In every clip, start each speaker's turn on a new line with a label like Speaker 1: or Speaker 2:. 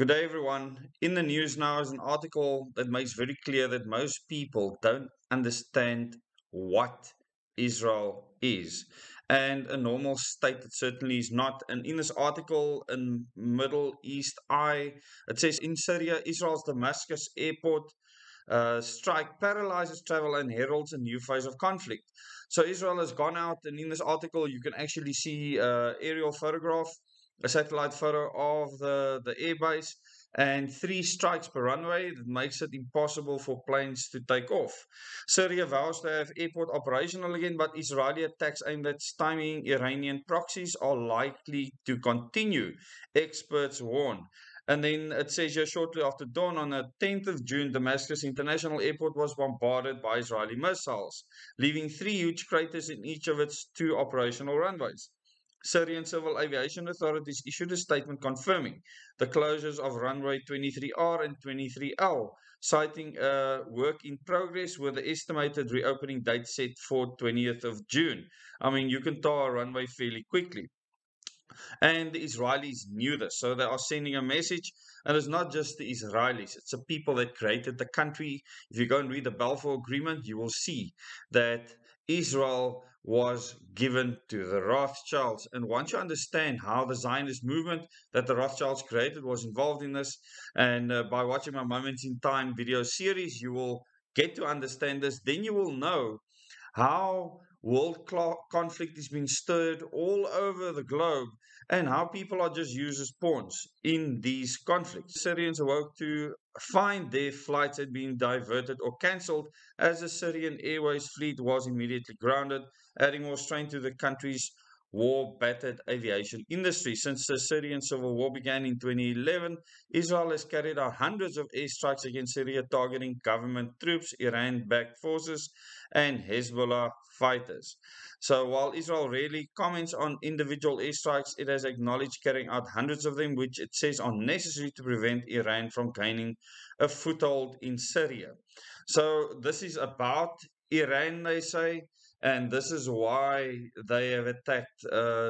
Speaker 1: Good day, everyone. In the news now is an article that makes very clear that most people don't understand what Israel is. And a normal state it certainly is not. And in this article in Middle East Eye, it says in Syria, Israel's Damascus Airport strike paralyzes travel and heralds a new phase of conflict. So Israel has gone out, and in this article, you can actually see aerial photograph, a satellite photo of the airbase, and 3 strikes per runway that makes it impossible for planes to take off. Syria vows to have airport operational again, but Israeli attacks aimed at stymieing Iranian proxies are likely to continue, experts warn. And then it says here shortly after dawn on the 10th of June, Damascus International Airport was bombarded by Israeli missiles, leaving 3 huge craters in each of its 2 operational runways. Syrian civil aviation authorities issued a statement confirming the closures of runway 23R and 23L, citing work in progress with the estimated reopening date set for 20th of June. I mean, you can tar a runway fairly quickly. And the Israelis knew this, so they are sending a message. And it's not just the Israelis, it's the people that created the country. If you go and read the Balfour Agreement, you will see that Israel was given to the Rothschilds. And once you understand how the Zionist movement that the Rothschilds created was involved in this, and by watching my Moments in Time video series, you will get to understand this. Then you will know how world conflict is being stirred all over the globe and how people are just used as pawns in these conflicts. Syrians awoke to find their flights had been diverted or cancelled as the Syrian Airways fleet was immediately grounded, adding more strain to the country's war-battered aviation industry. Since the Syrian civil war began in 2011, Israel has carried out hundreds of airstrikes against Syria, targeting government troops, Iran-backed forces, and Hezbollah fighters. So while Israel rarely comments on individual airstrikes, it has acknowledged carrying out hundreds of them, which it says are necessary to prevent Iran from gaining a foothold in Syria. So this is about Iran, they say, and this is why they have attacked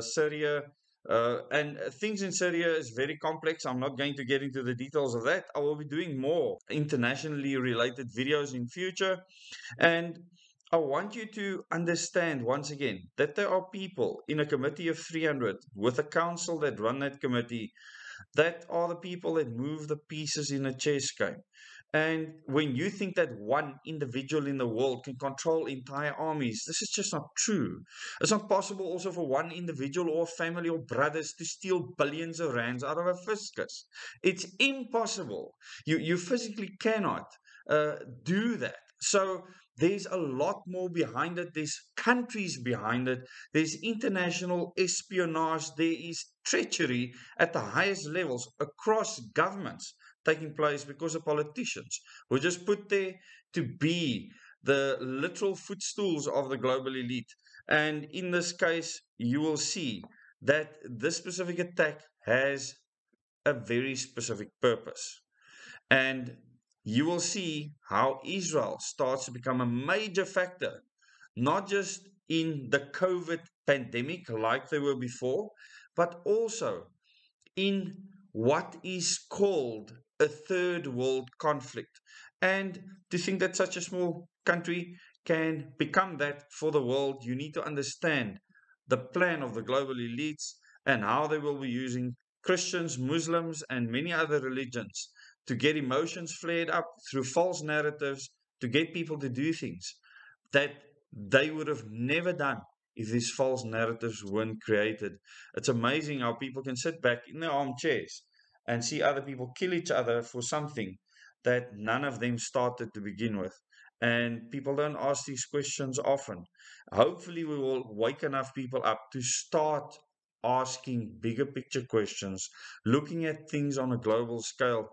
Speaker 1: Syria. And things in Syria is very complex. I'm not going to get into the details of that. I will be doing more internationally related videos in future. And I want you to understand once again that there are people in a committee of 300 with a council that run that committee that are the people that move the pieces in a chess game. And when you think that one individual in the world can control entire armies, this is just not true. It's not possible also for one individual or family or brothers to steal billions of rands out of a fiscus. It's impossible. You physically cannot do that. So there's a lot more behind it. There's countries behind it. There's international espionage. There is treachery at the highest levels across governments taking place because of politicians were just put there to be the literal footstools of the global elite. And in this case, you will see that this specific attack has a very specific purpose. And you will see how Israel starts to become a major factor, not just in the COVID pandemic like they were before, but also in what is called a third world conflict. And to think that such a small country can become that for the world, you need to understand the plan of the global elites and how they will be using Christians, Muslims, and many other religions to get emotions flared up through false narratives to get people to do things that they would have never done if these false narratives weren't created. It's amazing how people can sit back in their armchairs and see other people kill each other for something that none of them started to begin with. And people don't ask these questions often. Hopefully, we will wake enough people up to start asking bigger picture questions, looking at things on a global scale.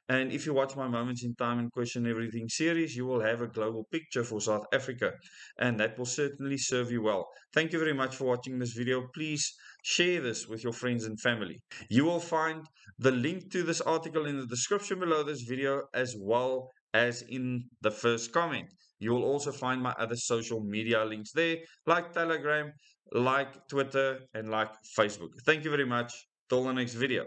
Speaker 1: And if you watch my Moments in Time and Question Everything series, you will have a global picture for South Africa, and that will certainly serve you well. Thank you very much for watching this video. Please share this with your friends and family. You will find the link to this article in the description below this video, as well as in the first comment. You will also find my other social media links there, like Telegram, like Twitter, and like Facebook. Thank you very much. Till the next video.